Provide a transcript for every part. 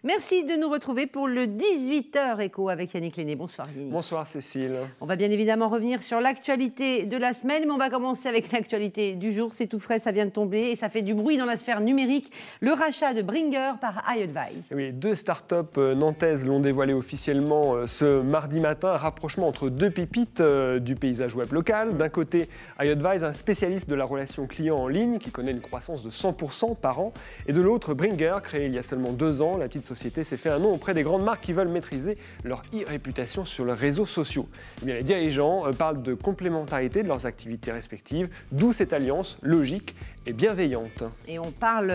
Merci de nous retrouver pour le 18h Éco avec Yannick Lenné. Bonsoir Yannick. Bonsoir Cécile. On va bien évidemment revenir sur l'actualité de la semaine, mais on va commencer avec l'actualité du jour. C'est tout frais, ça vient de tomber et ça fait du bruit dans la sphère numérique. Le rachat de Bringr par iAdvice. Oui, deux startups nantaises l'ont dévoilé officiellement ce mardi matin. Un rapprochement entre deux pépites du paysage web local. D'un côté, iAdvice, un spécialiste de la relation client en ligne qui connaît une croissance de 100% par an. Et de l'autre, Bringr, créé il y a seulement 2 ans. La petite société s'est fait un nom auprès des grandes marques qui veulent maîtriser leur e-réputation sur les réseaux sociaux. Eh bien, les dirigeants parlent de complémentarité de leurs activités respectives, d'où cette alliance logique et bienveillante. Et on parle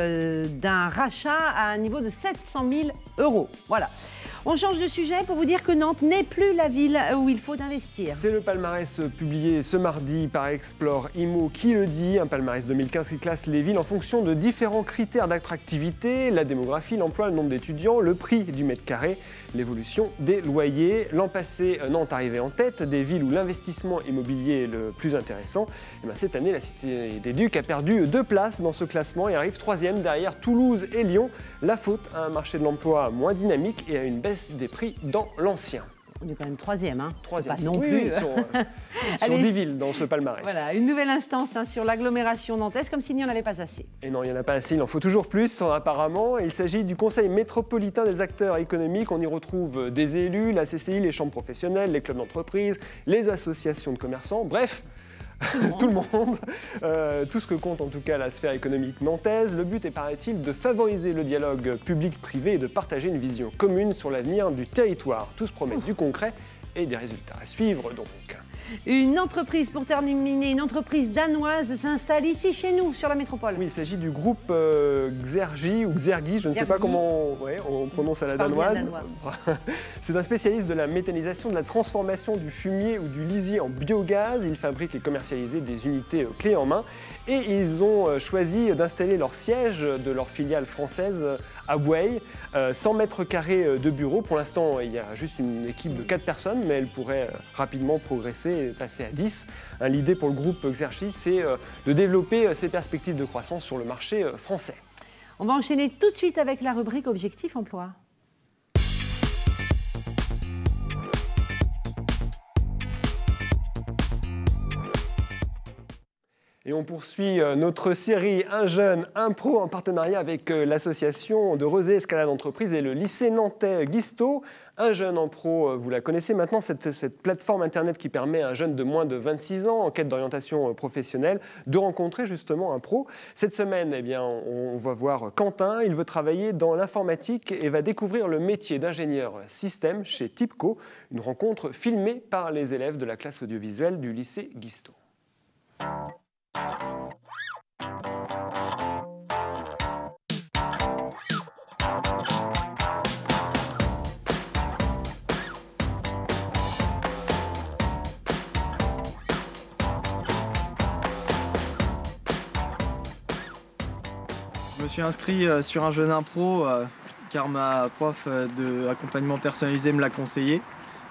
d'un rachat à un niveau de 700 000 €. Voilà. On change de sujet pour vous dire que Nantes n'est plus la ville où il faut investir. C'est le palmarès publié ce mardi par Explore Immo qui le dit, un palmarès 2015 qui classe les villes en fonction de différents critères d'attractivité, la démographie, l'emploi, le nombre d'étudiants, le prix du mètre carré, l'évolution des loyers. L'an passé, Nantes arrivait en tête des villes où l'investissement immobilier est le plus intéressant. Et bien, cette année, la Cité des Ducs a perdu 2 places dans ce classement et arrive 3e derrière Toulouse et Lyon. La faute à un marché de l'emploi moins dynamique et à une baisse des prix dans l'ancien. On est quand même 3e, hein. 3e, pas non plus. Sur 10 villes dans ce palmarès. Voilà, une nouvelle instance sur l'agglomération nantaise, comme s'il n'y en avait pas assez. Et non, il n'y en a pas assez, il en faut toujours plus, apparemment. Il s'agit du Conseil métropolitain des acteurs économiques. On y retrouve des élus, la CCI, les chambres professionnelles, les clubs d'entreprise, les associations de commerçants, bref. Tout le monde, tout ce que compte en tout cas la sphère économique nantaise. Le but est, paraît-il, de favoriser le dialogue public-privé et de partager une vision commune sur l'avenir du territoire. Tous promettent du concret et des résultats à suivre donc. Une entreprise, pour terminer, une entreprise danoise s'installe ici chez nous, sur la métropole. Oui, il s'agit du groupe Xergi ou Xergi, je ne sais pas comment on prononce à la danoise. C'est un spécialiste de la méthanisation, de la transformation du fumier ou du lisier en biogaz. Il fabrique et commercialise des unités clés en main. Et ils ont choisi d'installer leur siège de leur filiale française à Bouay, 100 mètres carrés de bureaux. Pour l'instant, il y a juste une équipe de 4 personnes, mais elle pourrait rapidement progresser et passer à 10. L'idée pour le groupe Xergi, c'est de développer ses perspectives de croissance sur le marché français. On va enchaîner tout de suite avec la rubrique Objectif Emploi. Et on poursuit notre série Un jeune, un pro en partenariat avec l'association de Rezé Escalade Entreprise et le lycée nantais Guisto. Un jeune en pro, vous la connaissez maintenant, cette plateforme internet qui permet à un jeune de moins de 26 ans en quête d'orientation professionnelle de rencontrer justement un pro. Cette semaine, eh bien, on va voir Quentin. Il veut travailler dans l'informatique et va découvrir le métier d'ingénieur système chez Tipco. Une rencontre filmée par les élèves de la classe audiovisuelle du lycée Guisto. Je me suis inscrit sur un jeune impro car ma prof d'accompagnement personnalisé me l'a conseillé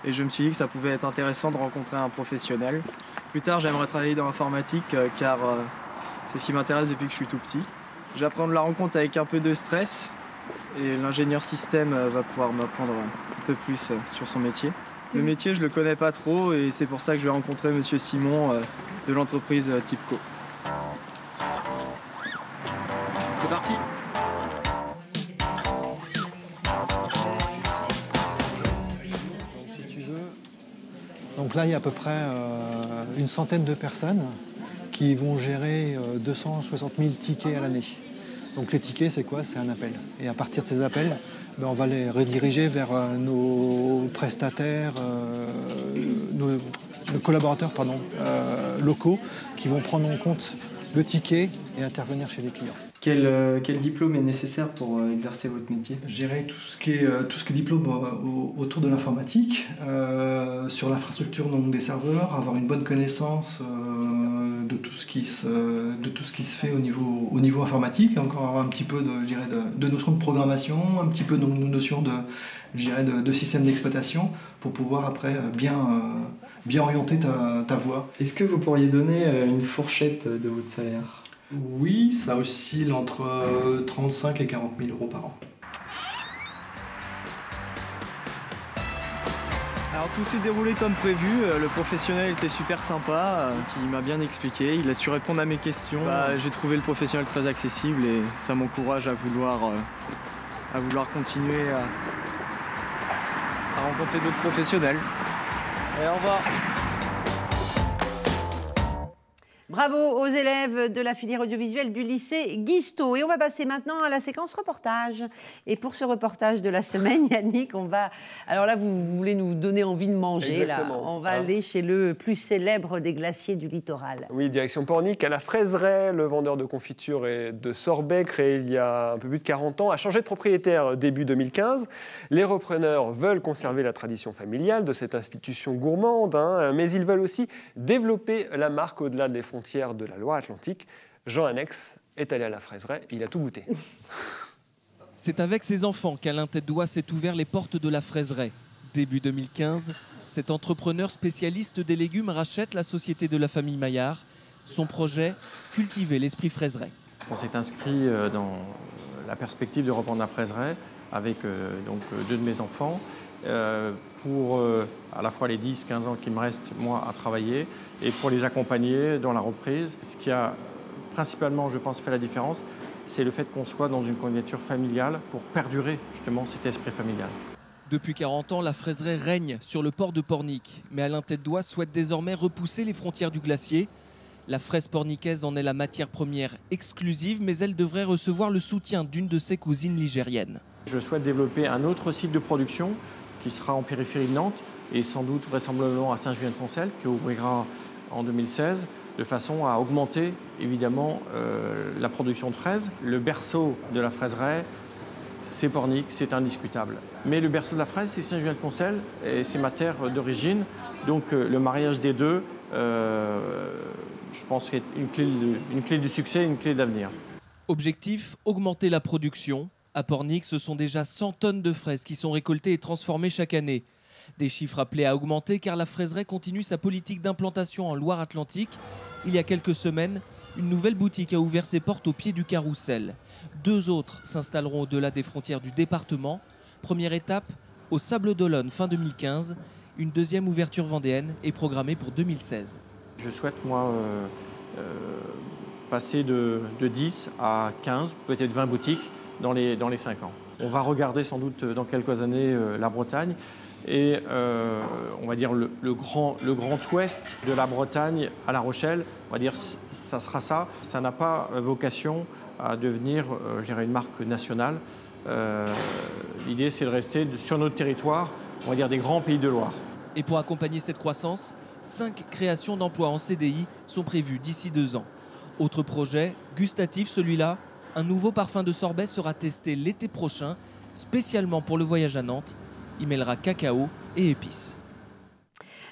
et je me suis dit que ça pouvait être intéressant de rencontrer un professionnel. Plus tard, j'aimerais travailler dans l'informatique car c'est ce qui m'intéresse depuis que je suis tout petit. Je vais apprendre la rencontre avec un peu de stress et l'ingénieur système va pouvoir m'apprendre un peu plus sur son métier. Le métier, je ne le connais pas trop et c'est pour ça que je vais rencontrer Monsieur Simon de l'entreprise Tipco. C'est parti! Donc là, il y a à peu près une centaine de personnes qui vont gérer 260 000 tickets à l'année. Donc les tickets, c'est quoi? C'est un appel. Et à partir de ces appels, on va les rediriger vers nos prestataires, nos collaborateurs locaux qui vont prendre en compte le ticket et intervenir chez les clients. Quel diplôme est nécessaire pour exercer votre métier? Gérer tout ce qui est diplôme autour de l'informatique, sur l'infrastructure des serveurs, avoir une bonne connaissance de tout ce qui se fait au niveau informatique, encore avoir un petit peu de notions de programmation, un petit peu de notions de système d'exploitation pour pouvoir après bien orienter ta voie. Est-ce que vous pourriez donner une fourchette de votre salaire? Oui, ça oscille entre 35 et 40 000 € par an. Alors tout s'est déroulé comme prévu, le professionnel était super sympa, il m'a bien expliqué, il a su répondre à mes questions. J'ai trouvé le professionnel très accessible et ça m'encourage à vouloir continuer à rencontrer d'autres professionnels. Et au revoir. Bravo aux élèves de la filière audiovisuelle du lycée Guisteau. Et on va passer maintenant à la séquence reportage. Et pour ce reportage de la semaine, Yannick, on va... Alors là, vous voulez nous donner envie de manger. Là. On va aller chez le plus célèbre des glaciers du littoral. Oui, direction Pornic, à la Fraiseraie. Le vendeur de confiture et de sorbet, créé il y a un peu plus de 40 ans, a changé de propriétaire début 2015. Les repreneurs veulent conserver la tradition familiale de cette institution gourmande, mais ils veulent aussi développer la marque au-delà des frontières de la Loire-Atlantique. Jean Annex est allé à la Fraiseraie, il a tout goûté. C'est avec ses enfants qu'Alain Tête-Doigt s'est ouvert les portes de la Fraiseraie. Début 2015, cet entrepreneur spécialiste des légumes rachète la société de la famille Maillard. Son projet, cultiver l'esprit Fraiseraie. On s'est inscrit dans la perspective de reprendre la Fraiseraie avec deux de mes enfants pour à la fois les 10-15 ans qu'il me reste, moi, à travailler et pour les accompagner dans la reprise. Ce qui a principalement, je pense, fait la différence, c'est le fait qu'on soit dans une candidature familiale pour perdurer justement cet esprit familial. Depuis 40 ans, la Fraiseraie règne sur le port de Pornic. Mais Alain Tête-Doigt souhaite désormais repousser les frontières du glacier. La fraise pornicaise en est la matière première exclusive, mais elle devrait recevoir le soutien d'une de ses cousines ligériennes. Je souhaite développer un autre site de production qui sera en périphérie de Nantes et sans doute vraisemblablement à Saint-Julien-de-Poncel, qui ouvrira en 2016, de façon à augmenter évidemment la production de fraises. Le berceau de la Fraiseraie, c'est Pornic, c'est indiscutable. Mais le berceau de la fraise, c'est Saint-Julien-de-Poncel et c'est ma terre d'origine. Donc le mariage des deux, je pense, c'est une clé du succès, une clé d'avenir. Objectif, augmenter la production. À Pornic, ce sont déjà 100 tonnes de fraises qui sont récoltées et transformées chaque année. Des chiffres appelés à augmenter car la Fraiseraie continue sa politique d'implantation en Loire-Atlantique. Il y a quelques semaines, une nouvelle boutique a ouvert ses portes au pied du Carrousel. 2 autres s'installeront au-delà des frontières du département. Première étape, au Sable d'Olonne fin 2015. Une deuxième ouverture vendéenne est programmée pour 2016. Je souhaite, moi, passer de 10 à 15, peut-être 20 boutiques dans les 5 ans. On va regarder sans doute dans quelques années la Bretagne et on va dire le grand ouest de la Bretagne à La Rochelle, on va dire ça sera ça. Ça n'a pas vocation à devenir une marque nationale. L'idée c'est de rester sur notre territoire, on va dire des grands pays de Loire. Et pour accompagner cette croissance, 5 créations d'emplois en CDI sont prévues d'ici 2 ans. Autre projet, gustatif celui-là, un nouveau parfum de sorbet sera testé l'été prochain, spécialement pour le voyage à Nantes. Il mêlera cacao et épices.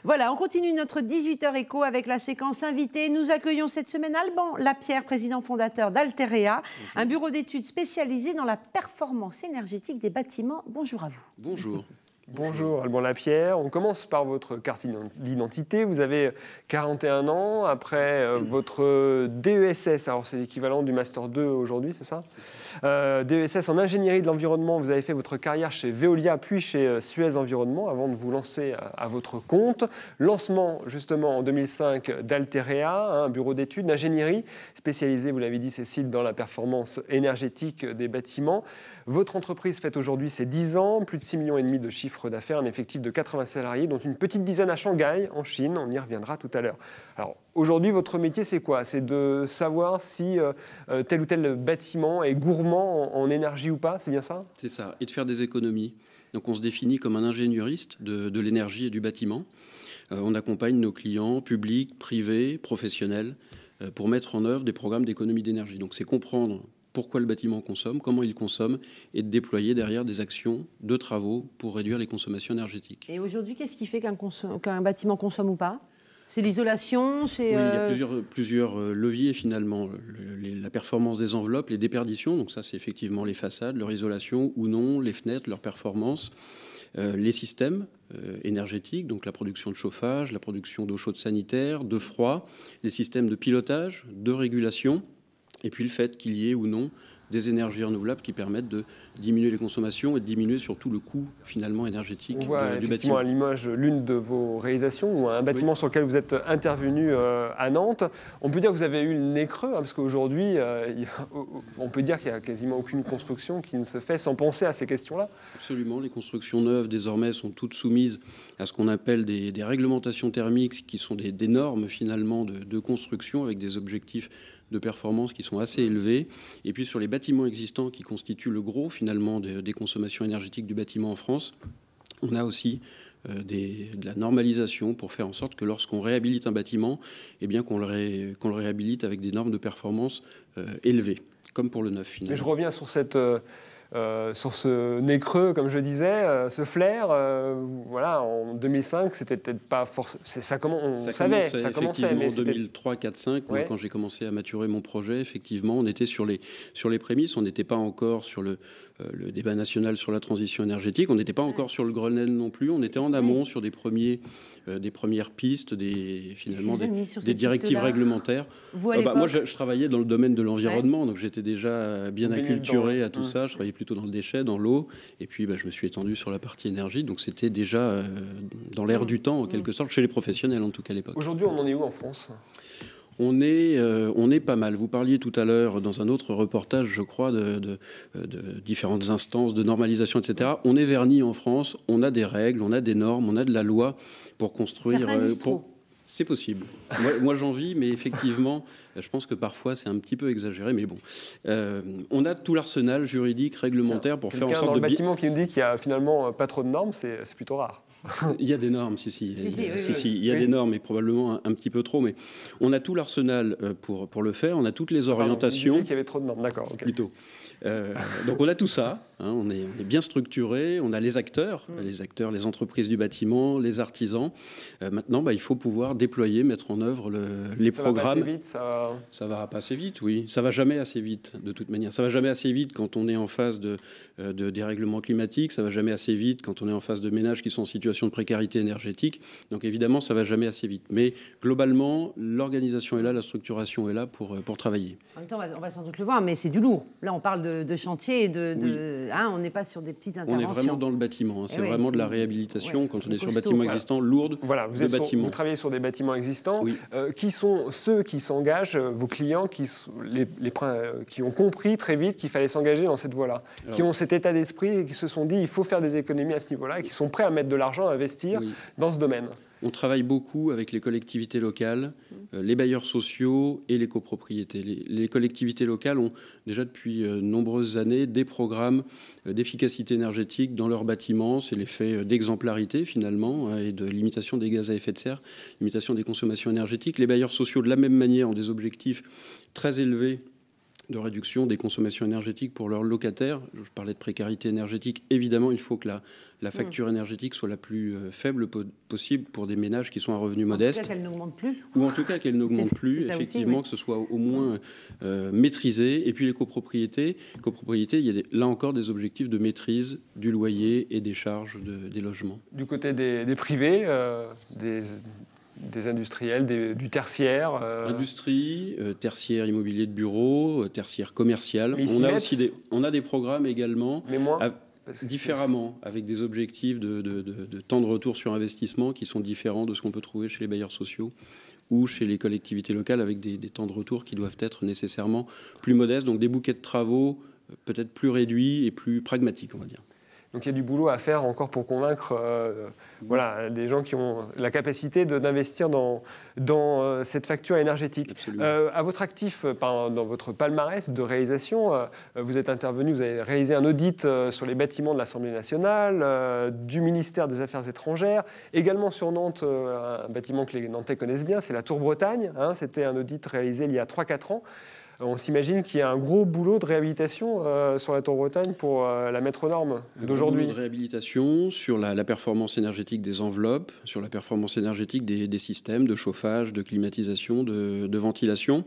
Voilà, on continue notre 18h éco avec la séquence invitée. Nous accueillons cette semaine Alban Lapierre, président fondateur d'Alterea, un bureau d'études spécialisé dans la performance énergétique des bâtiments. Bonjour à vous. Bonjour. Bonjour Alban Lapierre, on commence par votre carte d'identité. Vous avez 41 ans, après votre DESS, alors c'est l'équivalent du Master 2 aujourd'hui, c'est ça ? DESS en ingénierie de l'environnement, vous avez fait votre carrière chez Veolia puis chez Suez Environnement avant de vous lancer à votre compte. Lancement justement en 2005 d'Alterea, un bureau d'études d'ingénierie spécialisé, vous l'avez dit Cécile, dans la performance énergétique des bâtiments. Votre entreprise fête aujourd'hui ses 10 ans, plus de 6,5 millions de chiffre d'affaires, un effectif de 80 salariés, dont une petite dizaine à Shanghai, en Chine. On y reviendra tout à l'heure. Alors, aujourd'hui, votre métier, c'est quoi ? C'est de savoir si tel ou tel bâtiment est gourmand en énergie ou pas, c'est bien ça ? C'est ça, et de faire des économies. Donc, on se définit comme un ingénieuriste de l'énergie et du bâtiment. On accompagne nos clients publics, privés, professionnels, pour mettre en œuvre des programmes d'économie d'énergie. Donc, c'est comprendre pourquoi le bâtiment consomme, comment il consomme, et de déployer derrière des actions de travaux pour réduire les consommations énergétiques. Et aujourd'hui, qu'est-ce qui fait qu'un bâtiment consomme ou pas ? C'est l'isolation, c'est... Oui, il y a plusieurs leviers finalement. La performance des enveloppes, les déperditions, donc ça c'est effectivement les façades, leur isolation ou non, les fenêtres, leur performance, les systèmes énergétiques, donc la production de chauffage, la production d'eau chaude sanitaire, de froid, les systèmes de pilotage, de régulation, et puis le fait qu'il y ait ou non des énergies renouvelables qui permettent de diminuer les consommations et de diminuer surtout le coût finalement énergétique du bâtiment. Effectivement à Limoges l'une de vos réalisations, ou un bâtiment sur lequel vous êtes intervenu à Nantes. On peut dire que vous avez eu le nez creux, parce qu'aujourd'hui, on peut dire qu'il n'y a quasiment aucune construction qui ne se fait sans penser à ces questions-là. Absolument, les constructions neuves désormais sont toutes soumises à ce qu'on appelle des réglementations thermiques, qui sont des normes finalement de construction avec des objectifs de performance qui sont assez élevés. Et puis sur les bâtiments existants qui constituent le gros finalement des consommations énergétiques du bâtiment en France, on a aussi de la normalisation pour faire en sorte que lorsqu'on réhabilite un bâtiment, eh bien qu'on le réhabilite avec des normes de performance élevées, comme pour le neuf finalement. Et je reviens sur sur ce nez creux, comme je disais, ce flair. Voilà, en 2005, c'était peut-être pas forcément. Ça commençait effectivement en 2003, 4, 5. Ouais. Moi, quand j'ai commencé à maturer mon projet, effectivement, on était sur les prémices. On n'était pas encore sur le débat national sur la transition énergétique. On n'était pas encore sur le Grenelle non plus. On était en amont sur des premières pistes, des directives réglementaires. Moi, je travaillais dans le domaine de l'environnement, donc j'étais déjà bien acculturé à tout ça. Je travaillais plutôt dans le déchet, dans l'eau, et puis je me suis étendu sur la partie énergie, donc c'était déjà dans l'air du temps en quelque sorte, chez les professionnels en tout cas à l'époque. Aujourd'hui, on en est où en France ? On est pas mal. Vous parliez tout à l'heure dans un autre reportage, je crois, de différentes instances de normalisation, etc. On est verni en France, on a des règles, on a des normes, on a de la loi pour construire. C'est possible. Moi j'en vis, mais effectivement, je pense que parfois c'est un petit peu exagéré. Mais bon, on a tout l'arsenal juridique, réglementaire pour faire en sorte dans le bâtiment qui nous dit qu'il n'y a finalement pas trop de normes, c'est plutôt rare. Il y a des normes, il y a des normes, et probablement un petit peu trop, mais on a tout l'arsenal pour le faire, on a toutes les orientations. Vous disiez qu'il y avait trop de normes, d'accord. Okay. Plutôt. Donc on a tout ça, hein, on est bien structuré, on a les acteurs, les entreprises du bâtiment, les artisans. Maintenant, il faut pouvoir déployer, mettre en œuvre les programmes. Ça va pas assez vite, oui. Ça va jamais assez vite, de toute manière. Ça va jamais assez vite quand on est en phase de dérèglement climatique, ça va jamais assez vite quand on est en phase de ménages qui sont en situation de précarité énergétique. Donc évidemment, ça va jamais assez vite. Mais globalement, l'organisation est là, la structuration est là pour travailler. En même temps, on va sans doute le voir, mais c'est du lourd. Là, on parle de chantier et on n'est pas sur des petites interventions. On est vraiment dans le bâtiment. Hein. C'est vraiment de la réhabilitation quand on est sur bâtiment existant, lourde. Voilà, vous travaillez sur des bâtiments existants. Oui. Qui sont ceux qui s'engagent, vos clients, qui ont compris très vite qu'il fallait s'engager dans cette voie-là, qui ont cet état d'esprit et qui se sont dit il faut faire des économies à ce niveau-là, et qui sont prêts à mettre de l'argent, à investir dans ce domaine. On travaille beaucoup avec les collectivités locales, les bailleurs sociaux et les copropriétés. Les collectivités locales ont déjà depuis de nombreuses années des programmes d'efficacité énergétique dans leurs bâtiments. C'est l'effet d'exemplarité finalement et de limitation des gaz à effet de serre, limitation des consommations énergétiques. Les bailleurs sociaux de la même manière ont des objectifs très élevés de réduction des consommations énergétiques pour leurs locataires. Je parlais de précarité énergétique. Évidemment, il faut que la facture énergétique soit la plus faible possible pour des ménages qui sont à revenus modestes. En tout cas, qu'elle n'augmente plus. Ou en tout cas, qu'elle n'augmente plus, effectivement, que ce soit au moins maîtrisé. Et puis les copropriétés, il y a là encore des objectifs de maîtrise du loyer et des charges des logements. Du côté des privés, des industriels, du tertiaire. Industrie, tertiaire immobilier de bureau, tertiaire commercial. On a des programmes également. Mais moins. Différemment, avec des objectifs de temps de retour sur investissement qui sont différents de ce qu'on peut trouver chez les bailleurs sociaux ou chez les collectivités locales, avec des temps de retour qui doivent être nécessairement plus modestes. Donc des bouquets de travaux peut-être plus réduits et plus pragmatiques, on va dire. Donc il y a du boulot à faire encore pour convaincre des gens qui ont la capacité d'investir dans cette facture énergétique. À votre actif, dans votre palmarès de réalisation, vous êtes intervenu, vous avez réalisé un audit sur les bâtiments de l'Assemblée nationale, du ministère des Affaires étrangères, également sur Nantes, un bâtiment que les Nantais connaissent bien, c'est la Tour Bretagne. C'était un audit réalisé il y a 3-4 ans. On s'imagine qu'il y a un gros boulot de réhabilitation sur la Tour Bretagne pour la mettre aux normes d'aujourd'hui. Un boulot de réhabilitation sur la performance énergétique des enveloppes, sur la performance énergétique des systèmes de chauffage, de climatisation, de ventilation.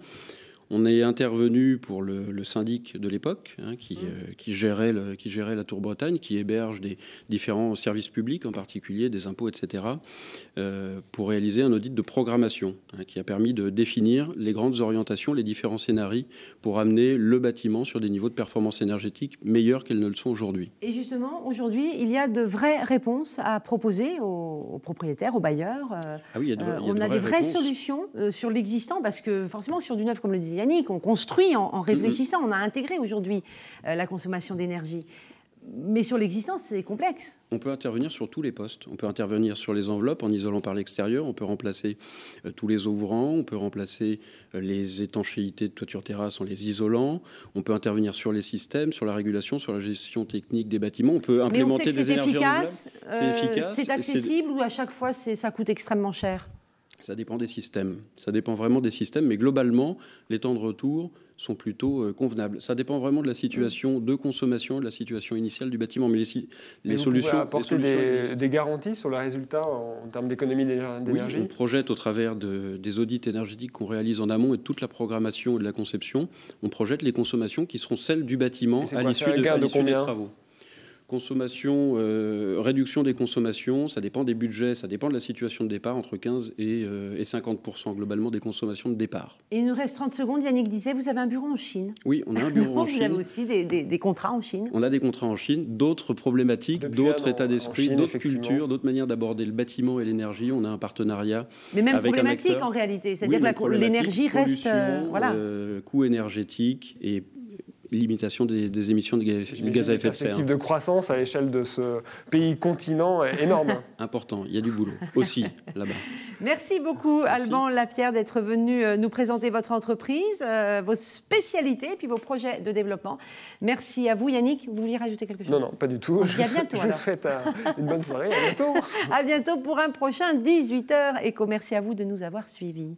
On est intervenu pour le syndic de l'époque, hein, qui gérait la Tour Bretagne, qui héberge des différents services publics, en particulier des impôts, etc., pour réaliser un audit de programmation, hein, qui a permis de définir les grandes orientations, les différents scénarios pour amener le bâtiment sur des niveaux de performance énergétique meilleurs qu'elles ne le sont aujourd'hui. Et justement, aujourd'hui, il y a de vraies réponses à proposer aux propriétaires, aux bailleurs. Ah oui, on a des vraies solutions sur l'existant, parce que forcément, sur du neuf, comme le disait Yannick, on construit en réfléchissant. On a intégré aujourd'hui la consommation d'énergie. Mais sur l'existant, c'est complexe. On peut intervenir sur tous les postes. On peut intervenir sur les enveloppes en isolant par l'extérieur. On peut remplacer tous les ouvrants. On peut remplacer les étanchéités de toiture-terrasse en les isolant. On peut intervenir sur les systèmes, sur la régulation, sur la gestion technique des bâtiments. On peut implémenter des énergies renouvelables. C'est efficace. C'est accessible ou à chaque fois ça coûte extrêmement cher? Ça dépend des systèmes. Ça dépend vraiment des systèmes. Mais globalement, les temps de retour sont plutôt convenables. Ça dépend vraiment de la situation de consommation, de la situation initiale du bâtiment. Mais les solutions... Vous pouvez apporter des garanties sur le résultat en termes d'économie d'énergie? Oui, on projette au travers des audits énergétiques qu'on réalise en amont et de toute la programmation et de la conception, on projette les consommations qui seront celles du bâtiment à l'issue des travaux. Consommation, réduction des consommations, ça dépend des budgets, ça dépend de la situation de départ, entre 15 et 50% globalement des consommations de départ. Et il nous reste 30 secondes, Yannick disait, vous avez un bureau en Chine. Oui, on a un bureau en Chine. Vous avez aussi des contrats en Chine. On a des contrats en Chine, d'autres problématiques, d'autres états d'esprit, d'autres cultures, d'autres manières d'aborder le bâtiment et l'énergie. On a un partenariat mais même avec problématique en réalité, c'est-à-dire que l'énergie reste... voilà. Coût énergétique et limitation des émissions de gaz à effet de serre. Une perspective de croissance à l'échelle de ce pays continent est énorme. Important, il y a du boulot aussi là-bas. Merci beaucoup Alban Lapierre d'être venu nous présenter votre entreprise, vos spécialités et puis vos projets de développement. Merci à vous Yannick, vous vouliez rajouter quelque chose? Non, pas du tout. Je vous souhaite une bonne soirée, à bientôt. À bientôt pour un prochain 18h Éco. Merci à vous de nous avoir suivis.